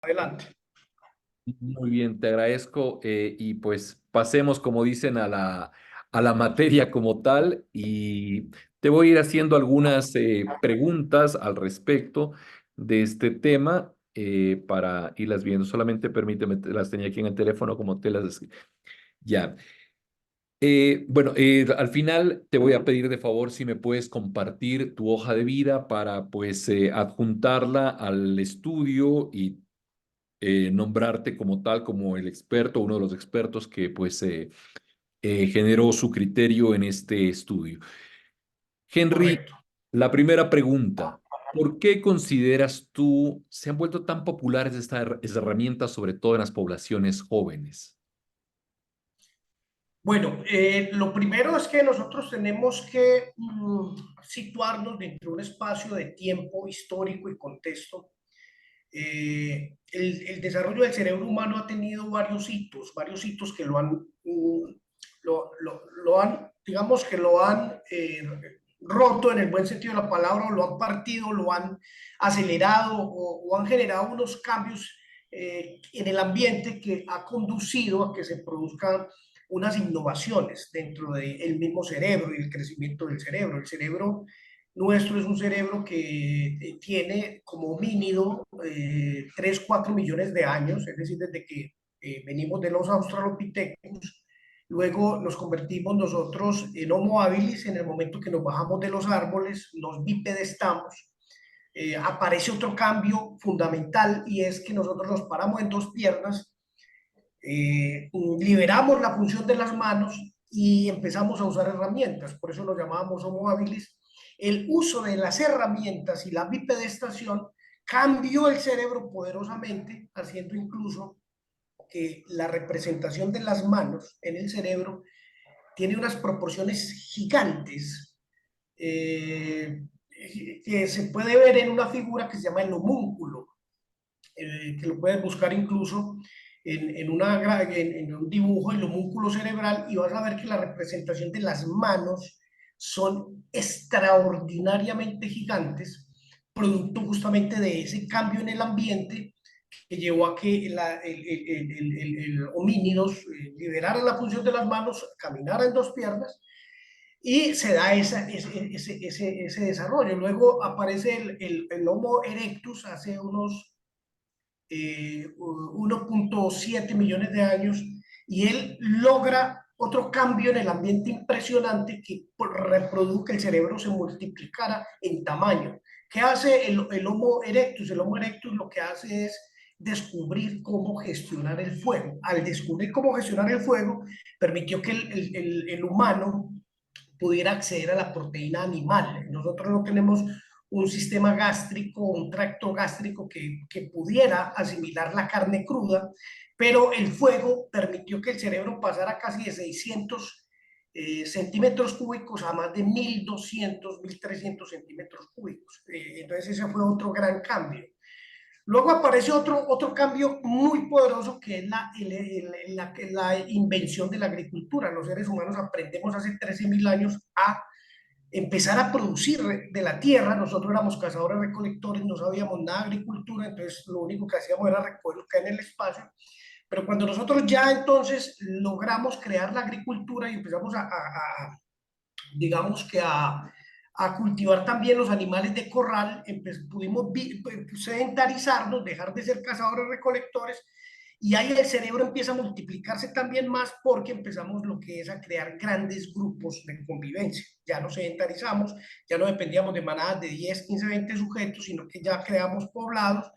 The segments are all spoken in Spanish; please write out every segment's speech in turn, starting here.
Adelante. Muy bien, te agradezco y pues pasemos, como dicen, a la materia como tal y te voy a ir haciendo algunas preguntas al respecto de este tema para irlas viendo. Solamente permíteme, las tenía aquí en el teléfono como te las... Ya. Al final te voy a pedir de favor si me puedes compartir tu hoja de vida para pues adjuntarla al estudio y nombrarte como tal, como el experto, uno de los expertos que pues generó su criterio en este estudio. Henry, Correcto. la primera pregunta, ¿por qué consideras tú se han vuelto tan populares estas herramientas, sobre todo en las poblaciones jóvenes? Bueno, lo primero es que nosotros tenemos que situarnos dentro de un espacio de tiempo histórico y contexto. El desarrollo del cerebro humano ha tenido varios hitos que lo han, digamos que lo han roto en el buen sentido de la palabra, o lo han partido, lo han acelerado o han generado unos cambios en el ambiente que ha conducido a que se produzcan unas innovaciones dentro del mismo cerebro y el crecimiento del cerebro. El cerebro nuestro es un cerebro que tiene como homínido 3, 4 millones de años, es decir, desde que venimos de los Australopithecus. Luego nos convertimos nosotros en Homo habilis en el momento que nos bajamos de los árboles, nos bipedestamos. Aparece otro cambio fundamental y es que nosotros nos paramos en dos piernas, liberamos la función de las manos y empezamos a usar herramientas, por eso lo llamábamos Homo habilis. El uso de las herramientas y la bipedestación cambió el cerebro poderosamente, haciendo incluso que la representación de las manos en el cerebro tiene unas proporciones gigantes, que se puede ver en una figura que se llama el homúnculo, que lo puedes buscar incluso en un dibujo, el homúnculo cerebral, y vas a ver que la representación de las manos son extraordinariamente gigantes, producto justamente de ese cambio en el ambiente que llevó a que el homínidos liberara la función de las manos, caminara en dos piernas, y se da ese desarrollo. Luego aparece el Homo erectus hace unos 1.7 millones de años, y él logra otro cambio en el ambiente impresionante que reproduce que el cerebro se multiplicara en tamaño. ¿Qué hace el Homo erectus? El Homo erectus lo que hace es descubrir cómo gestionar el fuego. Al descubrir cómo gestionar el fuego, permitió que el humano pudiera acceder a la proteína animal. Nosotros no tenemos un sistema gástrico, un tracto gástrico que pudiera asimilar la carne cruda, pero el fuego permitió que el cerebro pasara casi de 600 centímetros cúbicos a más de 1.200, 1.300 centímetros cúbicos. Entonces ese fue otro gran cambio. Luego aparece otro cambio muy poderoso, que es la invención de la agricultura. Los seres humanos aprendemos hace 13.000 años a empezar a producir de la tierra. Nosotros éramos cazadores recolectores, no sabíamos nada de agricultura, entonces lo único que hacíamos era recoger lo que hay en el espacio. Pero cuando nosotros ya entonces logramos crear la agricultura y empezamos digamos que a cultivar también los animales de corral, pudimos sedentarizarnos, dejar de ser cazadores recolectores, y ahí el cerebro empieza a multiplicarse también más, porque empezamos lo que es a crear grandes grupos de convivencia. Ya no sedentarizamos, ya no dependíamos de manadas de 10, 15, 20 sujetos, sino que ya creamos poblados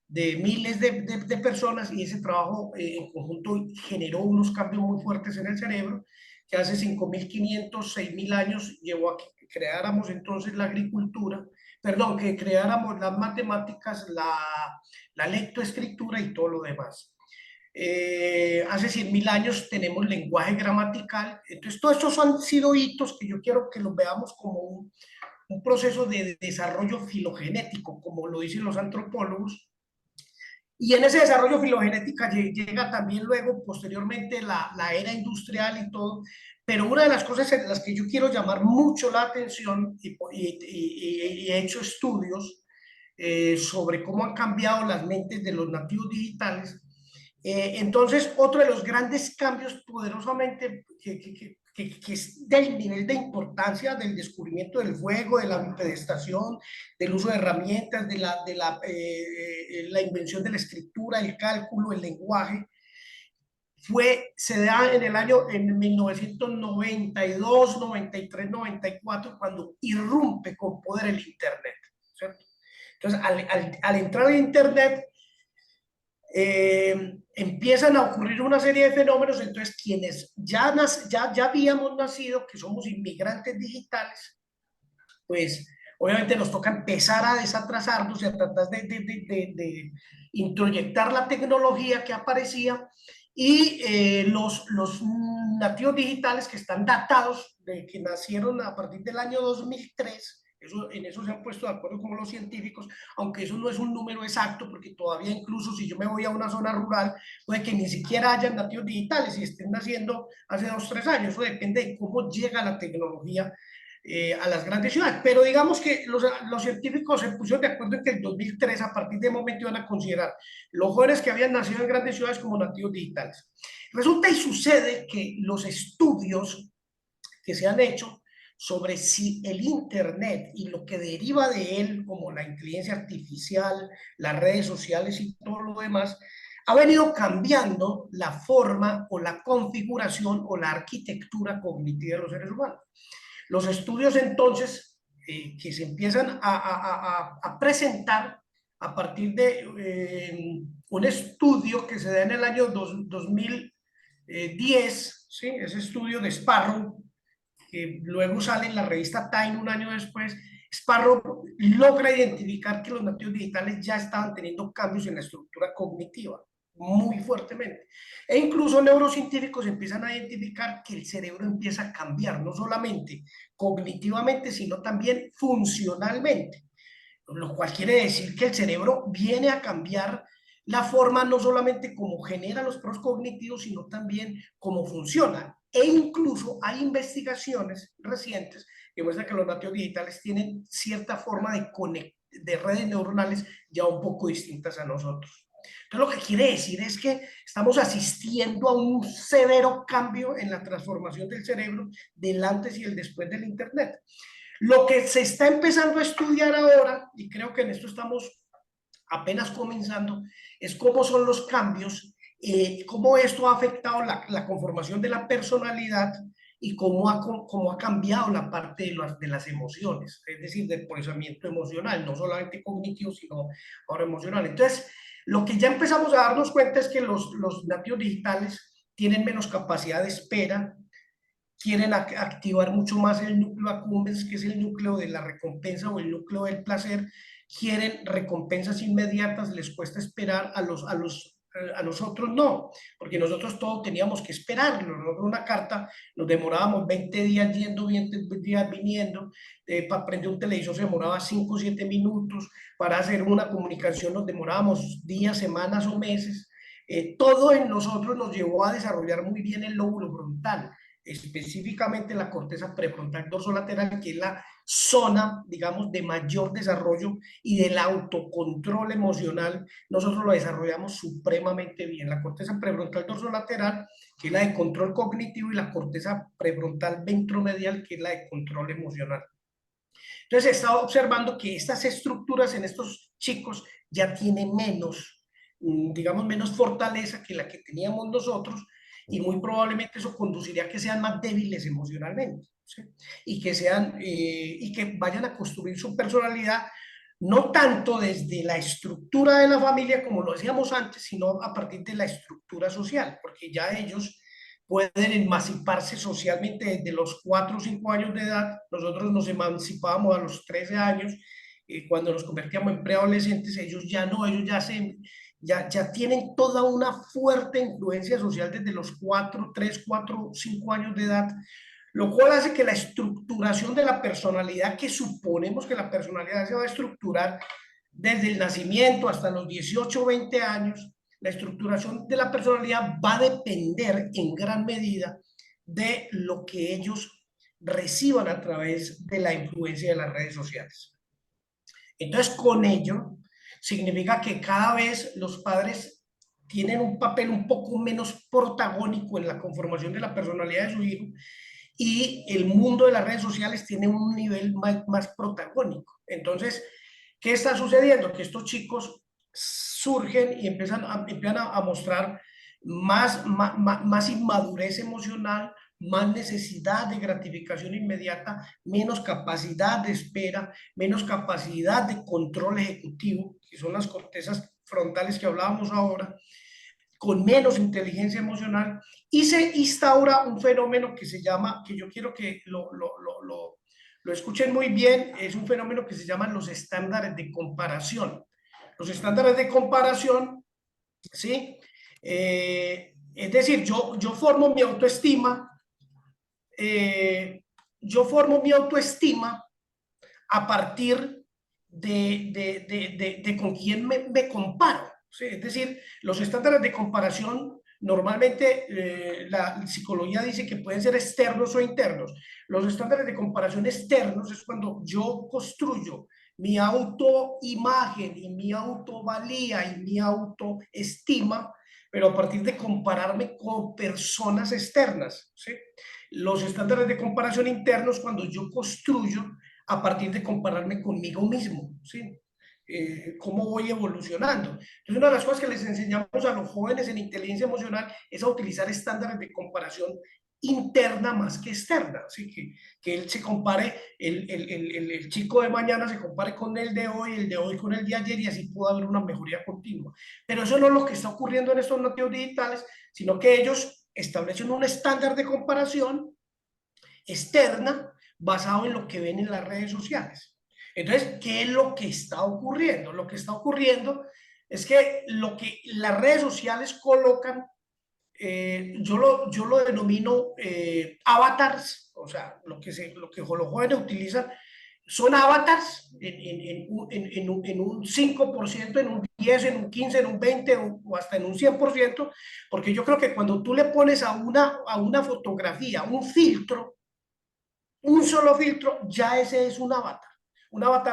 de miles de personas, y ese trabajo en conjunto generó unos cambios muy fuertes en el cerebro, que hace 5.500, 6.000 años llevó a que creáramos entonces la agricultura, perdón, que creáramos las matemáticas, la lectoescritura y todo lo demás. Hace 100.000 años tenemos lenguaje gramatical. Entonces, todos estos han sido hitos que yo quiero que los veamos como un proceso de desarrollo filogenético, como lo dicen los antropólogos. Y en ese desarrollo filogenética llega también luego, posteriormente, la era industrial y todo. Pero una de las cosas en las que yo quiero llamar mucho la atención, y he hecho estudios, sobre cómo han cambiado las mentes de los nativos digitales. Entonces, otro de los grandes cambios poderosamente que es del nivel de importancia del descubrimiento del fuego, de la bipedestación, del uso de herramientas, la invención de la escritura, el cálculo, el lenguaje, se da en el año en 1992, 93, 94, cuando irrumpe con poder el Internet, ¿cierto? Entonces, al entrar en Internet, empiezan a ocurrir una serie de fenómenos. Entonces quienes ya habíamos nacido, que somos inmigrantes digitales, pues obviamente nos toca empezar a desatrasarnos y a tratar de introyectar la tecnología que aparecía, y los nativos digitales que están datados, de que nacieron a partir del año 2003, en eso se han puesto de acuerdo como los científicos, aunque eso no es un número exacto, porque todavía incluso si yo me voy a una zona rural, puede que ni siquiera hayan nativos digitales y estén naciendo hace 2 o 3 años. Eso depende de cómo llega la tecnología a las grandes ciudades. Pero digamos que los científicos se pusieron de acuerdo en que el 2003, a partir de momento, iban a considerar los jóvenes que habían nacido en grandes ciudades como nativos digitales. Resulta y sucede que los estudios que se han hecho sobre si el Internet y lo que deriva de él, como la inteligencia artificial, las redes sociales y todo lo demás, ha venido cambiando la forma o la configuración o la arquitectura cognitiva de los seres humanos. Los estudios entonces que se empiezan a presentar a partir de un estudio que se da en el año 2010, ¿sí? Ese estudio de Sparrow, que luego sale en la revista Time un año después. Sparrow logra identificar que los nativos digitales ya estaban teniendo cambios en la estructura cognitiva muy fuertemente. E incluso neurocientíficos empiezan a identificar que el cerebro empieza a cambiar, no solamente cognitivamente, sino también funcionalmente, lo cual quiere decir que el cerebro viene a cambiar la forma, no solamente cómo genera los procesos cognitivos, sino también cómo funciona. E incluso hay investigaciones recientes que muestran que los nativos digitales tienen cierta forma de redes neuronales ya un poco distintas a nosotros. Entonces, lo que quiere decir es que estamos asistiendo a un severo cambio en la transformación del cerebro del antes y el después del Internet. Lo que se está empezando a estudiar ahora, y creo que en esto estamos apenas comenzando, es cómo son los cambios, cómo esto ha afectado la conformación de la personalidad y cómo ha cambiado la parte de las emociones, es decir, del procesamiento emocional, no solamente cognitivo, sino ahora emocional. Entonces, lo que ya empezamos a darnos cuenta es que los nativos digitales tienen menos capacidad de espera, quieren activar mucho más el núcleo accumbens, que es el núcleo de la recompensa o el núcleo del placer. Quieren recompensas inmediatas, les cuesta esperar. A nosotros no, porque nosotros todo teníamos que esperarlo. Nosotros una carta nos demorábamos 20 días yendo, 20 días viniendo. Para prender un televisor se demoraba 5 o 7 minutos. Para hacer una comunicación nos demorábamos días, semanas o meses. Todo en nosotros nos llevó a desarrollar muy bien el lóbulo frontal, específicamente la corteza prefrontal dorsolateral, que es la zona, digamos, de mayor desarrollo y del autocontrol emocional. Nosotros lo desarrollamos supremamente bien. La corteza prefrontal dorsolateral, que es la de control cognitivo, y la corteza prefrontal ventromedial, que es la de control emocional. Entonces, he estado observando que estas estructuras en estos chicos ya tienen menos, digamos, menos fortaleza que la que teníamos nosotros, y muy probablemente eso conduciría a que sean más débiles emocionalmente, ¿sí? Y y que vayan a construir su personalidad no tanto desde la estructura de la familia, como lo decíamos antes, sino a partir de la estructura social, porque ya ellos pueden emanciparse socialmente desde los 4 o 5 años de edad. Nosotros nos emancipábamos a los 13 años, cuando nos convertíamos en preadolescentes. Ellos ya no, ellos ya tienen toda una fuerte influencia social desde los 4, 3, 4, 5 años de edad, lo cual hace que la estructuración de la personalidad, que suponemos que la personalidad se va a estructurar desde el nacimiento hasta los 18 o 20 años, la estructuración de la personalidad va a depender en gran medida de lo que ellos reciban a través de la influencia de las redes sociales. Entonces, con ello, significa que cada vez los padres tienen un papel un poco menos protagónico en la conformación de la personalidad de su hijo y el mundo de las redes sociales tiene un nivel más protagónico. Entonces, ¿qué está sucediendo? Que estos chicos surgen y empiezan a mostrar más inmadurez emocional, más necesidad de gratificación inmediata, menos capacidad de espera, menos capacidad de control ejecutivo, que son las cortezas frontales que hablábamos ahora, con menos inteligencia emocional, y se instaura un fenómeno que se llama, que yo quiero que lo escuchen muy bien, es un fenómeno que se llama los estándares de comparación. Los estándares de comparación, ¿sí? Es decir, yo formo mi autoestima, eh, a partir de con quién me comparo. ¿Sí? Es decir, los estándares de comparación normalmente la psicología dice que pueden ser externos o internos. Los estándares de comparación externos es cuando yo construyo mi autoimagen y mi autovalía y mi autoestima, pero a partir de compararme con personas externas. ¿Sí? Los estándares de comparación internos cuando yo construyo a partir de compararme conmigo mismo, ¿sí? Cómo voy evolucionando. Entonces, una de las cosas que les enseñamos a los jóvenes en inteligencia emocional es a utilizar estándares de comparación interna más que externa, así que él se compare, el chico de mañana se compare con el de hoy con el de ayer y así pueda haber una mejoría continua. Pero eso no es lo que está ocurriendo en estos nativos digitales, sino que ellos establecen un estándar de comparación externa basado en lo que ven en las redes sociales. Entonces, ¿qué es lo que está ocurriendo? Lo que está ocurriendo es que lo que las redes sociales colocan, yo lo denomino avatars, o sea, lo que los jóvenes utilizan son avatars en un 5%, en un 10, en un 15, en un 20 o hasta en un 100%, porque yo creo que cuando tú le pones a una fotografía un filtro, un solo filtro, ya ese es un avatar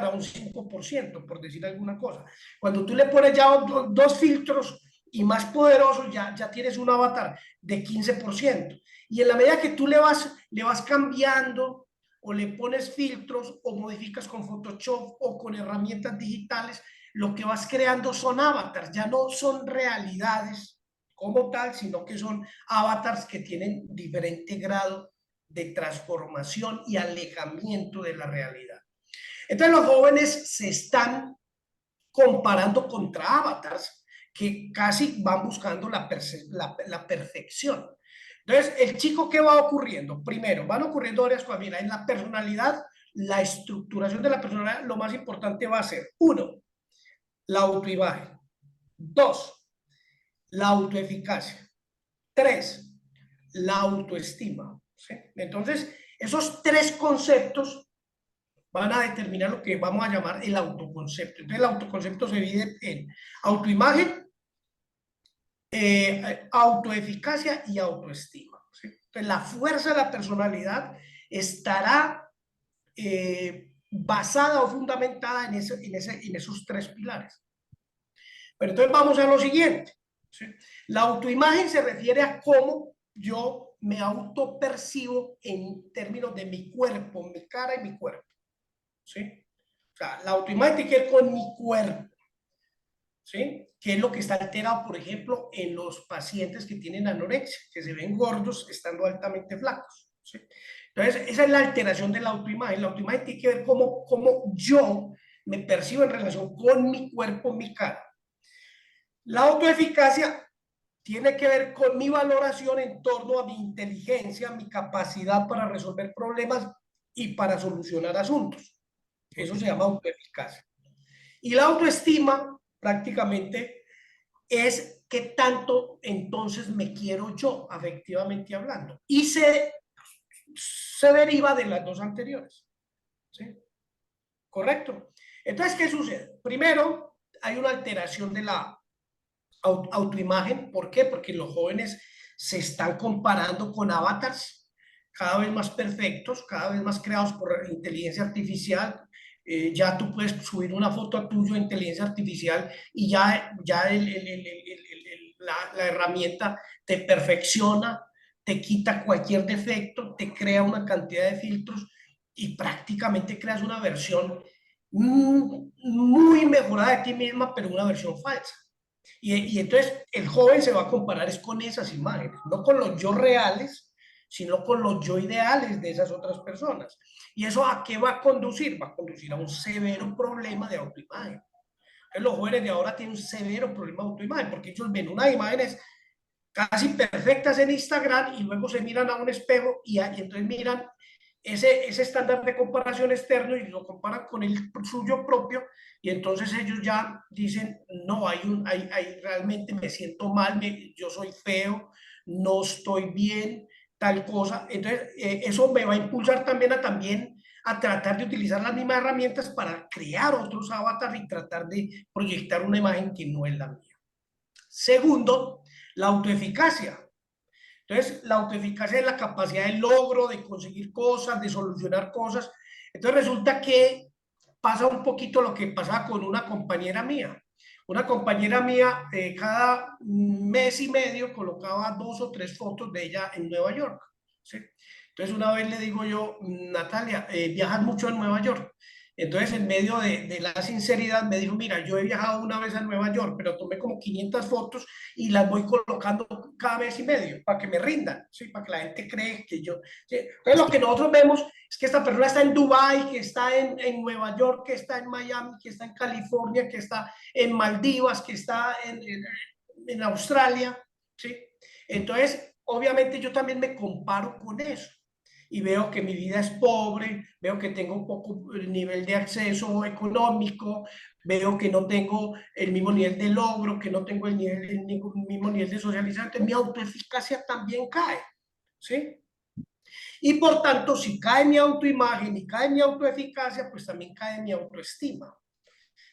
a un 5%, por decir alguna cosa. Cuando tú le pones ya dos filtros y más poderosos, ya tienes un avatar de 15%. Y en la medida que tú le vas cambiando o le pones filtros o modificas con Photoshop o con herramientas digitales, lo que vas creando son avatars, ya no son realidades como tal, sino que son avatars que tienen diferente grado de transformación y alejamiento de la realidad. Entonces los jóvenes se están comparando contra avatars que casi van buscando la perfección. Entonces, el chico, ¿qué va ocurriendo? Primero, van ocurriendo varias cosas. Mira, en la personalidad, la estructuración de la personalidad, lo más importante va a ser, uno, la autoimagen. Dos, la autoeficacia. Tres, la autoestima. ¿Sí? Entonces, esos tres conceptos van a determinar lo que vamos a llamar el autoconcepto. Entonces, el autoconcepto se divide en autoimagen, autoeficacia y autoestima. ¿Sí? Entonces, la fuerza de la personalidad estará basada o fundamentada en esos tres pilares. Pero entonces vamos a lo siguiente. ¿Sí? La autoimagen se refiere a cómo yo me autopercibo en términos de mi cuerpo, mi cara y mi cuerpo. ¿Sí? O sea, la autoimagen tiene que ver con mi cuerpo. ¿Sí? Que es lo que está alterado, por ejemplo, en los pacientes que tienen anorexia, que se ven gordos estando altamente flacos. ¿Sí? Entonces, esa es la alteración de la autoimagen. La autoimagen tiene que ver cómo yo me percibo en relación con mi cuerpo, mi cara. La autoeficacia tiene que ver con mi valoración en torno a mi inteligencia, mi capacidad para resolver problemas y para solucionar asuntos. Eso se llama autoeficacia. Y la autoestima prácticamente es qué tanto entonces me quiero yo, afectivamente hablando. Y se deriva de las dos anteriores. ¿Sí? ¿Correcto? Entonces, ¿qué sucede? Primero, hay una alteración de la autoimagen. ¿Por qué? Porque los jóvenes se están comparando con avatars cada vez más perfectos, cada vez más creados por inteligencia artificial, Ya tú puedes subir una foto a tuyo de inteligencia artificial y ya la herramienta te perfecciona, te quita cualquier defecto, te crea una cantidad de filtros y prácticamente creas una versión muy mejorada de ti misma, pero una versión falsa. Y entonces el joven se va a comparar es con esas imágenes, no con los yo reales, sino con los yo ideales de esas otras personas. ¿Y eso a qué va a conducir? Va a conducir a un severo problema de autoimagen. Entonces, los jóvenes de ahora tienen un severo problema de autoimagen, porque ellos ven unas imágenes casi perfectas en Instagram y luego se miran a un espejo y entonces miran ese estándar de comparación externo y lo comparan con el suyo propio y entonces ellos ya dicen, no, realmente me siento mal, yo soy feo, no estoy bien, tal cosa. Entonces, eso me va a impulsar también a tratar de utilizar las mismas herramientas para crear otros avatares y tratar de proyectar una imagen que no es la mía. Segundo, la autoeficacia. Entonces, la autoeficacia es la capacidad de logro, de conseguir cosas, de solucionar cosas. Entonces, resulta que pasa un poquito lo que pasaba con una compañera mía. Una compañera mía, cada mes y medio colocaba 2 o 3 fotos de ella en Nueva York. ¿Sí? Entonces, una vez le digo yo, Natalia, viajas mucho en Nueva York. Entonces, en medio de la sinceridad, me dijo, mira, yo he viajado una vez a Nueva York, pero tomé como 500 fotos y las voy colocando cada mes y medio para que me rindan, ¿sí? Para que la gente cree que yo... ¿sí? Entonces, lo que nosotros vemos es que esta persona está en Dubái, que está en Nueva York, que está en Miami, que está en California, que está en Maldivas, que está en Australia, ¿sí? Entonces, obviamente yo también me comparo con eso y veo que mi vida es pobre, veo que tengo un poco el nivel de acceso económico, veo que no tengo el mismo nivel de logro, que no tengo el mismo nivel de socialización, entonces mi autoeficacia también cae, ¿sí? Y por tanto, si cae mi autoimagen y cae mi autoeficacia, pues también cae mi autoestima.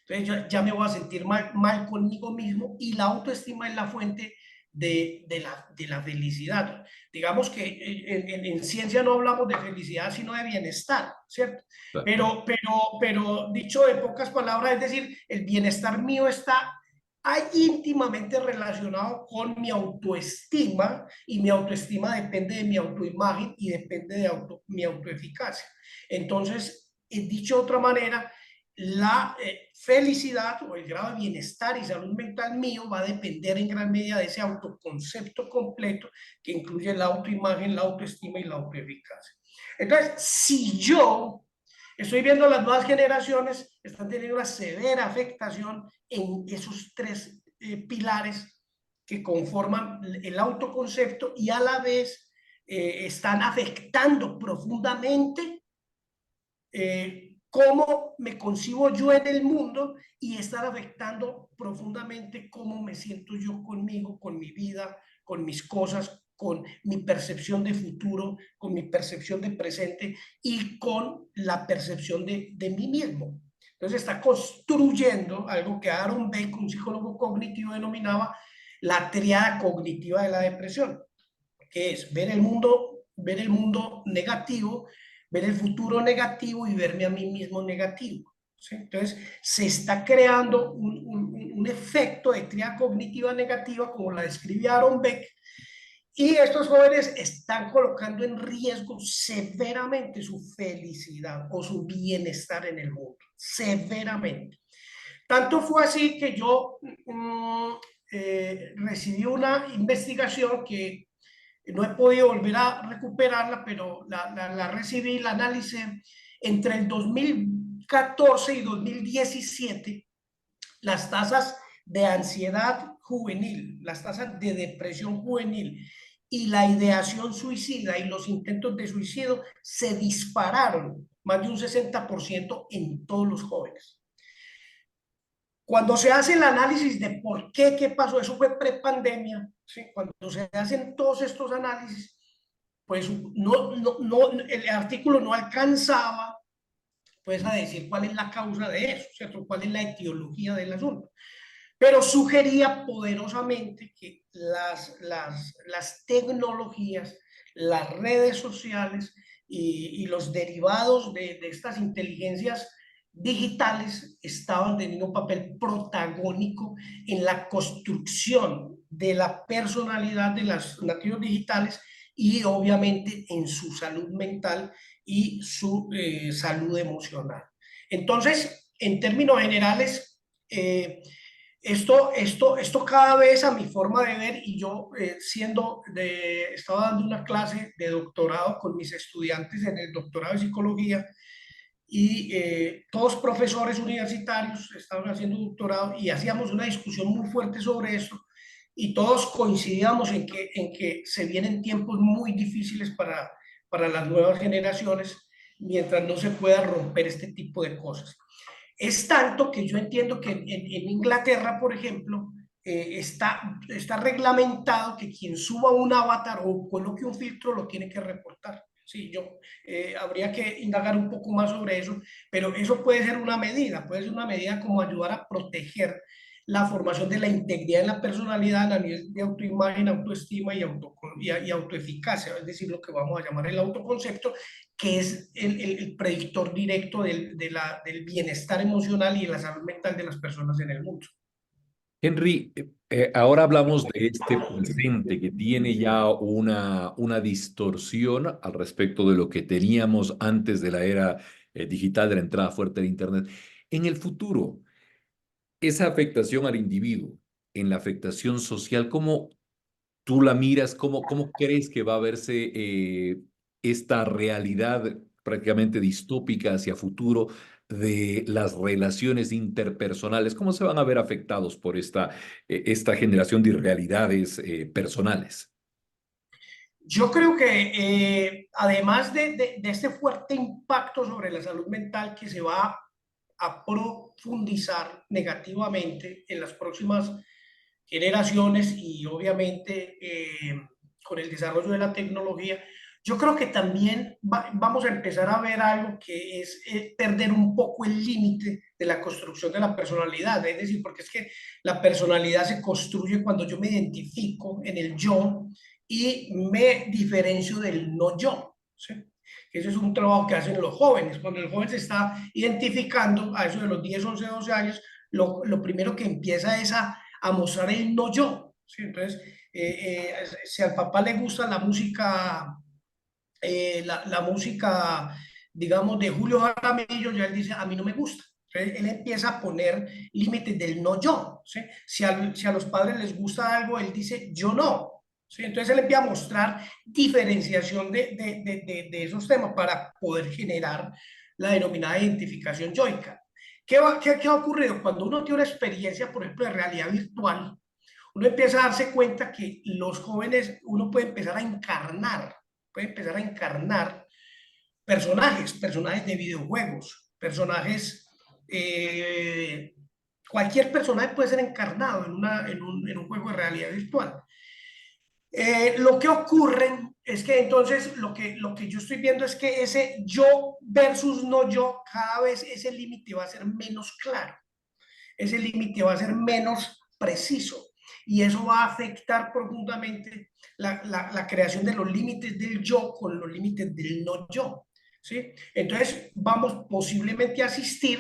Entonces ya me voy a sentir mal conmigo mismo y la autoestima es la fuente de la felicidad. Digamos que en ciencia no hablamos de felicidad, sino de bienestar, ¿cierto? Pero dicho de pocas palabras, es decir, el bienestar mío está íntimamente relacionado con mi autoestima y mi autoestima depende de mi autoimagen y depende de mi autoeficacia. Entonces, dicho de otra manera, la felicidad o el grado de bienestar y salud mental mío va a depender en gran medida de ese autoconcepto completo que incluye la autoimagen, la autoestima y la autoeficacia. Entonces, si yo estoy viendo las nuevas generaciones, están teniendo una severa afectación en esos 3 pilares que conforman el autoconcepto y a la vez están afectando profundamente cómo me concibo yo en el mundo y estar afectando profundamente cómo me siento yo conmigo, con mi vida, con mis cosas, con mi percepción de futuro, con mi percepción de presente y con la percepción de mí mismo. Entonces está construyendo algo que Aaron Beck, un psicólogo cognitivo, denominaba la triada cognitiva de la depresión, que es ver el mundo negativo, ver el futuro negativo y verme a mí mismo negativo. ¿Sí? Entonces, se está creando un efecto de tríada cognitiva negativa, como la describe Aaron Beck, y estos jóvenes están colocando en riesgo severamente su felicidad o su bienestar en el mundo, severamente. Tanto fue así que yo recibí una investigación que no he podido volver a recuperarla, pero la recibí, la analicé entre el 2014 y 2017, las tasas de ansiedad juvenil, las tasas de depresión juvenil y la ideación suicida y los intentos de suicidio se dispararon más de un 60% en todos los jóvenes. Cuando se hace el análisis de por qué pasó, eso fue prepandemia, ¿sí? Cuando se hacen todos estos análisis, pues el artículo no alcanzaba pues, a decir cuál es la causa de eso, ¿cierto? Cuál es la etiología del asunto. Pero sugería poderosamente que las tecnologías, las redes sociales y los derivados de estas inteligencias digitales estaban teniendo un papel protagónico en la construcción de la personalidad de los nativos digitales y obviamente en su salud mental y su salud emocional. Entonces, en términos generales, esto cada vez a mi forma de ver, y yo estaba dando una clase de doctorado con mis estudiantes en el doctorado de psicología, y todos profesores universitarios estaban haciendo doctorado y hacíamos una discusión muy fuerte sobre eso, y todos coincidíamos en que se vienen tiempos muy difíciles para las nuevas generaciones mientras no se pueda romper este tipo de cosas. Es tanto que yo entiendo que en Inglaterra, por ejemplo, está reglamentado que quien suba un avatar o coloque un filtro lo tiene que reportar. Sí, habría que indagar un poco más sobre eso, pero eso puede ser una medida como ayudar a proteger la formación de la integridad en la personalidad a nivel de autoimagen, autoestima y autoeficacia, es decir, lo que vamos a llamar el autoconcepto, que es el predictor directo del bienestar emocional y de la salud mental de las personas en el mundo. Henry, ahora hablamos de este presente que tiene ya una distorsión al respecto de lo que teníamos antes de la era digital, de la entrada fuerte de Internet. En el futuro, esa afectación al individuo, en la afectación social, ¿cómo tú la miras? ¿Cómo crees que va a verse esta realidad prácticamente distópica hacia futuro de las relaciones interpersonales? ¿Cómo se van a ver afectados por esta generación de irrealidades personales? Yo creo que además de este fuerte impacto sobre la salud mental que se va a profundizar negativamente en las próximas generaciones y obviamente con el desarrollo de la tecnología, yo creo que también vamos a empezar a ver algo que es perder un poco el límite de la construcción de la personalidad. Es decir, porque es que la personalidad se construye cuando yo me identifico en el yo y me diferencio del no yo. ¿Sí? Ese es un trabajo que hacen los jóvenes. Cuando el joven se está identificando a eso de los 10, 11, 12 años, lo primero que empieza es a mostrar el no yo. ¿Sí? Entonces, si al papá le gusta la música, digamos, de Julio Jaramillo, ya él dice, a mí no me gusta. Entonces, él empieza a poner límites del no yo. ¿Sí? Si a los padres les gusta algo, él dice, yo no. ¿Sí? Entonces, él empieza a mostrar diferenciación de esos temas para poder generar la denominada identificación yoica. ¿Qué ha ocurrido? Cuando uno tiene una experiencia, por ejemplo, de realidad virtual, uno empieza a darse cuenta que los jóvenes, uno puede empezar a encarnar personajes de videojuegos, eh, cualquier personaje puede ser encarnado en un juego de realidad virtual. Lo que ocurre es que entonces lo que yo estoy viendo es que ese yo versus no yo, cada vez ese límite va a ser menos claro, ese límite va a ser menos preciso y eso va a afectar profundamente la creación de los límites del yo con los límites del no yo. ¿Sí? Entonces vamos posiblemente a asistir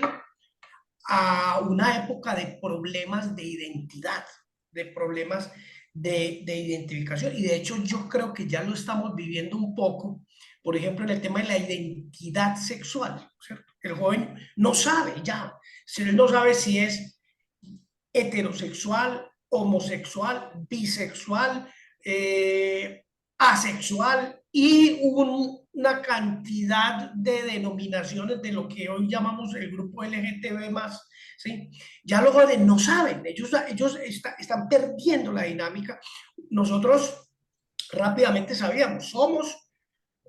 a una época de problemas de identidad, de problemas de identificación. Y de hecho yo creo que ya lo estamos viviendo un poco, por ejemplo, en el tema de la identidad sexual. ¿Cierto? El joven no sabe ya, si él no sabe si es heterosexual, homosexual, bisexual, asexual y una cantidad de denominaciones de lo que hoy llamamos el grupo LGTB más. ¿Sí? Ya los jóvenes no saben, ellos están perdiendo la dinámica. Nosotros rápidamente sabíamos, somos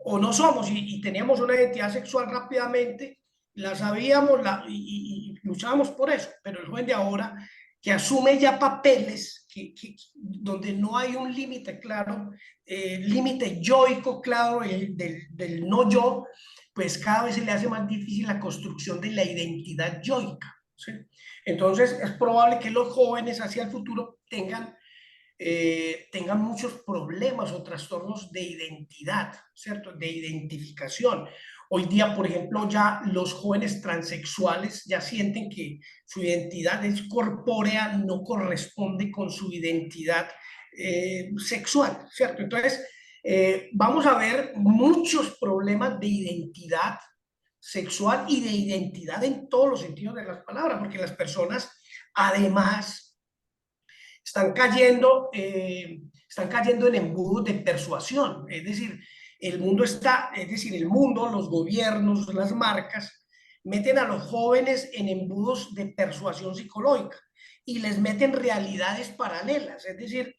o no somos, y teníamos una identidad sexual rápidamente, la sabíamos y luchábamos por eso, pero el joven de ahora que asume ya papeles donde no hay un límite claro, límite yoico claro del no yo, pues cada vez se le hace más difícil la construcción de la identidad yoica. ¿Sí? Entonces es probable que los jóvenes hacia el futuro tengan tengan muchos problemas o trastornos de identidad, ¿cierto? De identificación. Hoy día, por ejemplo, ya los jóvenes transexuales ya sienten que su identidad es corpórea, no corresponde con su identidad sexual, ¿cierto? Entonces, vamos a ver muchos problemas de identidad sexual y de identidad en todos los sentidos de las palabras, porque las personas además están cayendo en embudos de persuasión, es decir, el mundo, los gobiernos, las marcas, meten a los jóvenes en embudos de persuasión psicológica y les meten realidades paralelas, es decir,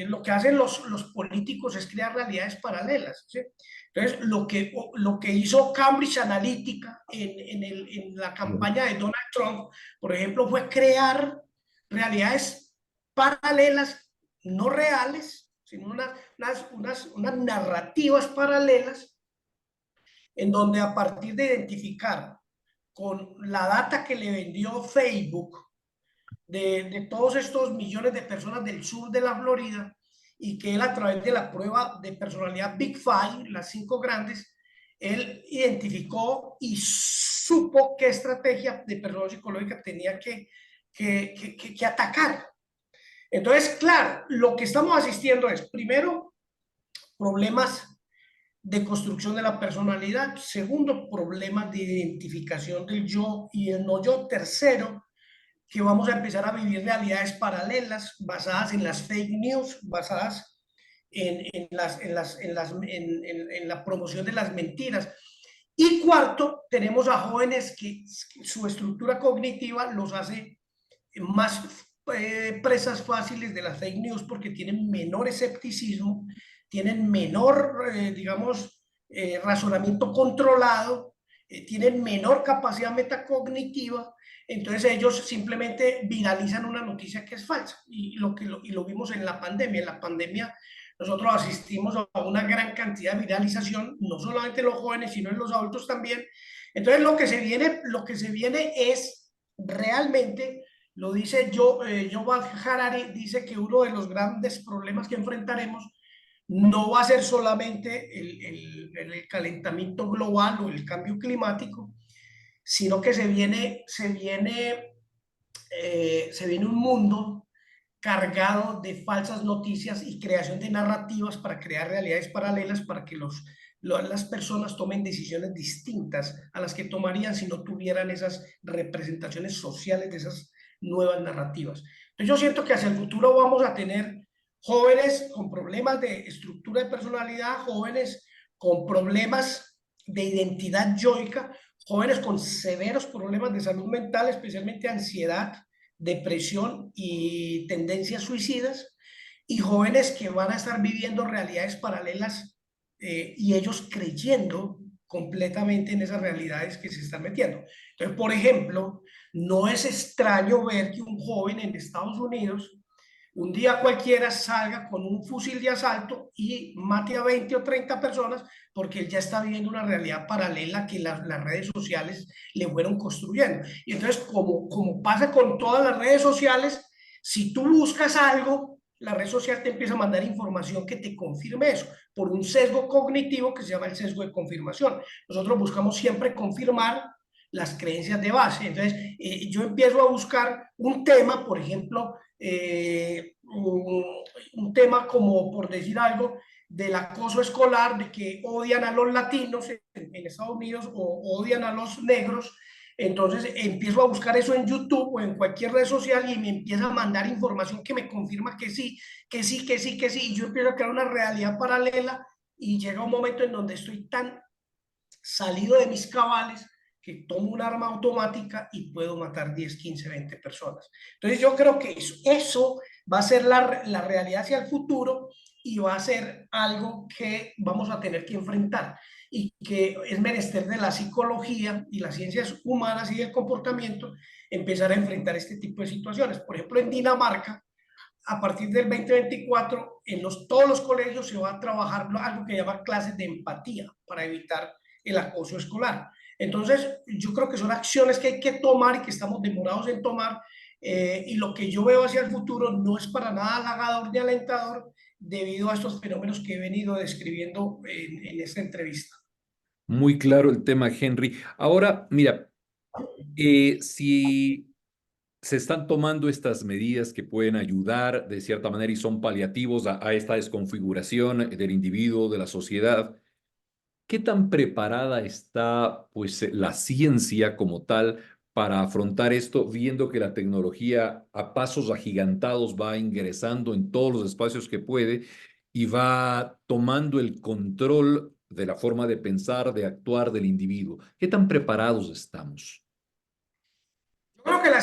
lo que hacen los políticos es crear realidades paralelas, ¿sí? Entonces, lo que hizo Cambridge Analytica en la campaña de Donald Trump, por ejemplo, fue crear realidades paralelas, no reales, sino unas narrativas paralelas en donde a partir de identificar con la data que le vendió Facebook de todos estos millones de personas del sur de la Florida y que él a través de la prueba de personalidad Big Five, las 5 grandes, él identificó y supo qué estrategia de persuasión psicológica tenía que atacar. Entonces, claro, lo que estamos asistiendo es, primero, problemas de construcción de la personalidad. Segundo, problemas de identificación del yo y el no yo. Tercero, que vamos a empezar a vivir realidades paralelas basadas en las fake news, basadas en la promoción de las mentiras. Y cuarto, tenemos a jóvenes que su estructura cognitiva los hace más presas fáciles de las fake news porque tienen menor escepticismo, tienen menor, digamos, razonamiento controlado, tienen menor capacidad metacognitiva, entonces ellos simplemente viralizan una noticia que es falsa y lo vimos en la pandemia. En la pandemia nosotros asistimos a una gran cantidad de viralización, no solamente en los jóvenes, sino en los adultos también. Entonces lo que se viene es realmente lo dice Yuval Harari, dice que uno de los grandes problemas que enfrentaremos no va a ser solamente el calentamiento global o el cambio climático, sino que se viene un mundo cargado de falsas noticias y creación de narrativas para crear realidades paralelas para que las personas tomen decisiones distintas a las que tomarían si no tuvieran esas representaciones sociales de esas nuevas narrativas. Entonces yo siento que hacia el futuro vamos a tener jóvenes con problemas de estructura de personalidad, jóvenes con problemas de identidad yoica, jóvenes con severos problemas de salud mental, especialmente ansiedad, depresión y tendencias suicidas, y jóvenes que van a estar viviendo realidades paralelas y ellos creyendo completamente en esas realidades que se están metiendo. Entonces, por ejemplo, no es extraño ver que un joven en Estados Unidos un día cualquiera salga con un fusil de asalto y mate a 20 o 30 personas porque él ya está viviendo una realidad paralela que las redes sociales le fueron construyendo. Y entonces, como pasa con todas las redes sociales, si tú buscas algo, la red social te empieza a mandar información que te confirme eso, por un sesgo cognitivo que se llama el sesgo de confirmación. Nosotros buscamos siempre confirmar las creencias de base. Entonces, yo empiezo a buscar un tema, por ejemplo, un tema como, por decir algo, del acoso escolar, de que odian a los latinos en Estados Unidos o odian a los negros. Entonces empiezo a buscar eso en YouTube o en cualquier red social y me empieza a mandar información que me confirma que sí, que sí, que sí, que sí. Y yo empiezo a crear una realidad paralela y llega un momento en donde estoy tan salido de mis cabales que tomo un arma automática y puedo matar 10, 15, 20 personas. Entonces yo creo que eso va a ser la realidad hacia el futuro y va a ser algo que vamos a tener que enfrentar y que es menester de la psicología y las ciencias humanas y del comportamiento empezar a enfrentar este tipo de situaciones. Por ejemplo, en Dinamarca, a partir del 2024, todos los colegios se va a trabajar algo que llama clases de empatía para evitar el acoso escolar. Entonces, yo creo que son acciones que hay que tomar y que estamos demorados en tomar y lo que yo veo hacia el futuro no es para nada halagador ni alentador debido a estos fenómenos que he venido describiendo en esta entrevista. Muy claro el tema, Henry. Ahora, mira, si se están tomando estas medidas que pueden ayudar de cierta manera y son paliativos a esta desconfiguración del individuo, de la sociedad, ¿qué tan preparada está pues la ciencia como tal para afrontar esto, viendo que la tecnología a pasos agigantados va ingresando en todos los espacios que puede y va tomando el control de la forma de pensar, de actuar del individuo? ¿Qué tan preparados estamos? Yo creo que la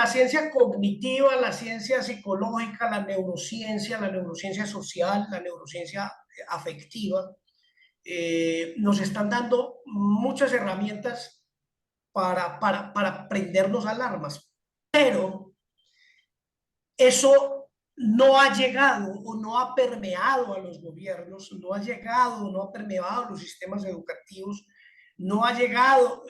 ciencia cognitiva, la ciencia psicológica, la neurociencia social, la neurociencia afectiva, nos están dando muchas herramientas para prendernos alarmas, pero eso no ha llegado o no ha permeado a los gobiernos, no ha llegado, no ha permeado a los sistemas educativos, no ha llegado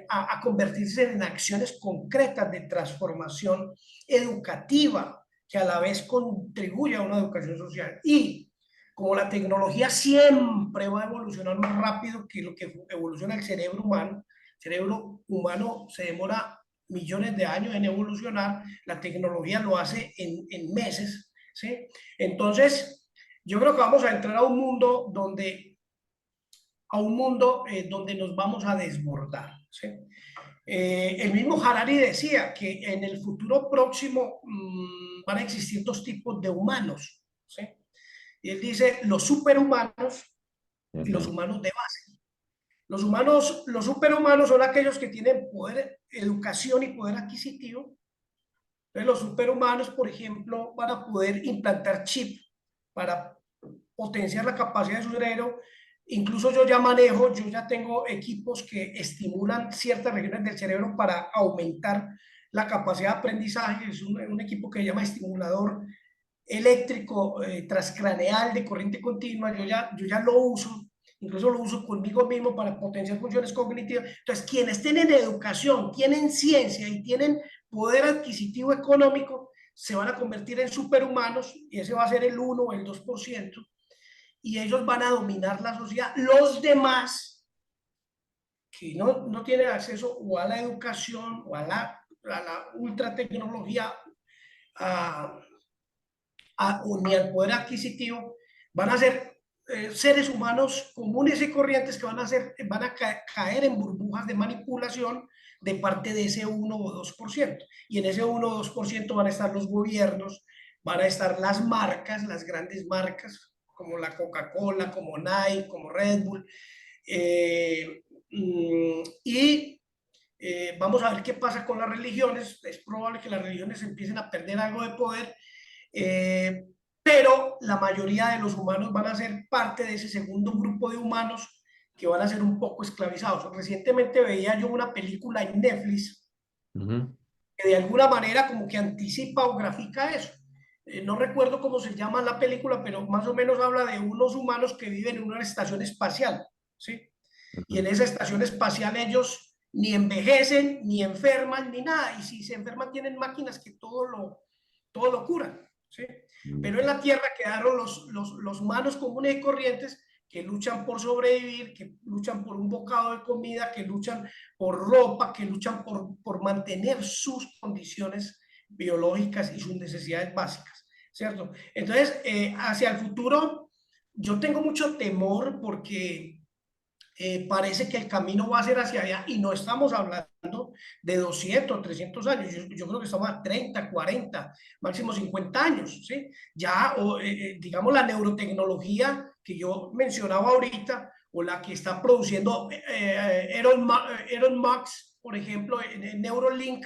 a convertirse en acciones concretas de transformación educativa que a la vez contribuye a una educación social. Y como la tecnología siempre va a evolucionar más rápido que lo que evoluciona el cerebro humano se demora millones de años en evolucionar, la tecnología lo hace en meses, ¿sí? Entonces, yo creo que vamos a entrar donde nos vamos a desbordar, ¿sí? El mismo Harari decía que en el futuro próximo van a existir dos tipos de humanos, ¿sí? Y él dice los superhumanos y los Ujú. humanos de base. Los superhumanos son aquellos que tienen poder, educación y poder adquisitivo. Entonces, los superhumanos, por ejemplo, van a poder implantar chip para potenciar la capacidad de su cerebro. Incluso yo ya tengo equipos que estimulan ciertas regiones del cerebro para aumentar la capacidad de aprendizaje. Es un equipo que se llama estimulador eléctrico transcraneal de corriente continua. Yo ya lo uso, incluso lo uso conmigo mismo para potenciar funciones cognitivas. Entonces, quienes tienen educación, tienen ciencia y tienen poder adquisitivo económico, se van a convertir en superhumanos y ese va a ser el 1 o el 2%, y ellos van a dominar la sociedad. Los demás que no tienen acceso o a la educación o a la ultra tecnología, a, o ni al poder adquisitivo, van a ser seres humanos comunes y corrientes que van a caer en burbujas de manipulación de parte de ese 1 o 2%. Y en ese 1 o 2% van a estar los gobiernos, van a estar las marcas, las grandes marcas, como la Coca-Cola, como Nike, como Red Bull. Y vamos a ver qué pasa con las religiones. Es probable que las religiones empiecen a perder algo de poder, eh, pero la mayoría de los humanos van a ser parte de ese segundo grupo de humanos que van a ser un poco esclavizados. Recientemente veía yo una película en Netflix Ujú. que de alguna manera como que anticipa o grafica eso. No recuerdo cómo se llama la película, pero más o menos habla de unos humanos que viven en una estación espacial, ¿sí? Y en Ujú. esa estación espacial ellos ni envejecen, ni enferman, ni nada. Y si se enferman tienen máquinas que todo lo curan, ¿sí? Pero en la Tierra quedaron los humanos comunes y corrientes que luchan por sobrevivir, que luchan por un bocado de comida, que luchan por ropa, que luchan por mantener sus condiciones biológicas y sus necesidades básicas, ¿cierto? Entonces, hacia el futuro, yo tengo mucho temor porque parece que el camino va a ser hacia allá y no estamos hablando de 200, 300 años. Yo creo que estamos a 30, 40, máximo 50 años, ¿sí? Ya, digamos, la neurotecnología que yo mencionaba ahorita, o la que está produciendo Elon Musk, por ejemplo, en Neuralink,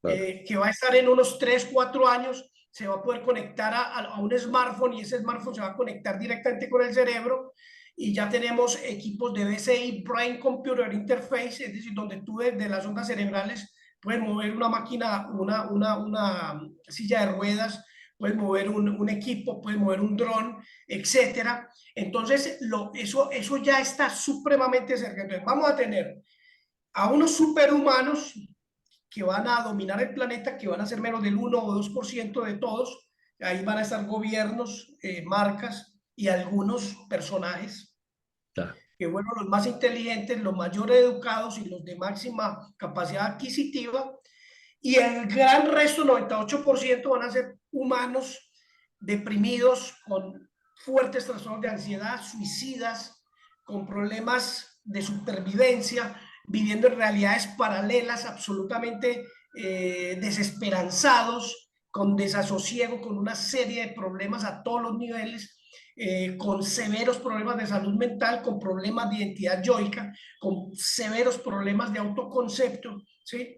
Claro. que va a estar en unos 3, 4 años, se va a poder conectar a un smartphone y ese smartphone se va a conectar directamente con el cerebro, y ya tenemos equipos de BCI, Brain Computer Interface, es decir, donde tú desde las ondas cerebrales puedes mover una máquina, una silla de ruedas, puedes mover un equipo, puedes mover un dron, etcétera. Entonces, eso ya está supremamente cerca. Entonces, vamos a tener a unos superhumanos que van a dominar el planeta, que van a ser menos del 1 o 2% de todos. Ahí van a estar gobiernos, marcas y algunos personajes Ya. que fueron los más inteligentes, los mayores educados y los de máxima capacidad adquisitiva. Y el gran resto, 98%, van a ser humanos deprimidos, con fuertes trastornos de ansiedad, suicidas, con problemas de supervivencia, viviendo en realidades paralelas, absolutamente desesperanzados, con desasosiego, con una serie de problemas a todos los niveles, con severos problemas de salud mental, con problemas de identidad yoica, con severos problemas de autoconcepto, ¿sí?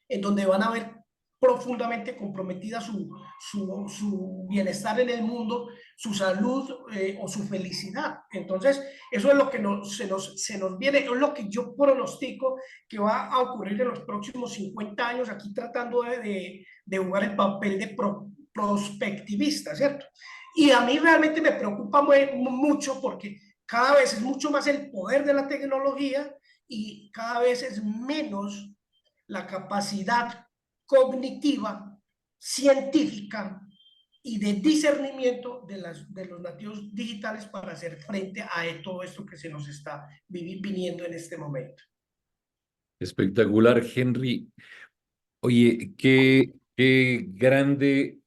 En donde van a ver profundamente comprometida su bienestar en el mundo, su salud o su felicidad. Entonces, eso es lo que se nos viene, es lo que yo pronostico que va a ocurrir en los próximos 50 años, aquí tratando de jugar el papel de prospectivista, ¿cierto? Y a mí realmente me preocupa mucho porque cada vez es mucho más el poder de la tecnología y cada vez es menos la capacidad cognitiva, científica y de discernimiento de los nativos digitales para hacer frente a todo esto que se nos está viniendo en este momento. Espectacular, Henry. Oye, qué grande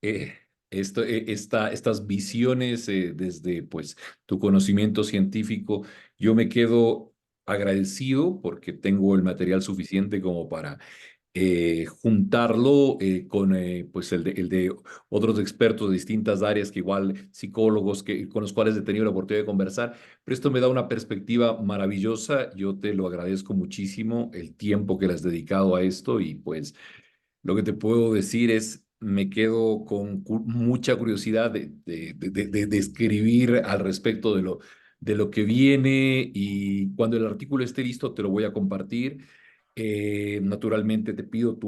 estas visiones desde pues tu conocimiento científico. Yo me quedo agradecido porque tengo el material suficiente como para juntarlo con pues el de otros expertos de distintas áreas, que igual psicólogos con los cuales he tenido la oportunidad de conversar, pero esto me da una perspectiva maravillosa. Yo te lo agradezco muchísimo el tiempo que le has dedicado a esto y pues lo que te puedo decir es, me quedo con mucha curiosidad de escribir al respecto de lo que viene, y cuando el artículo esté listo te lo voy a compartir. Naturalmente te pido tu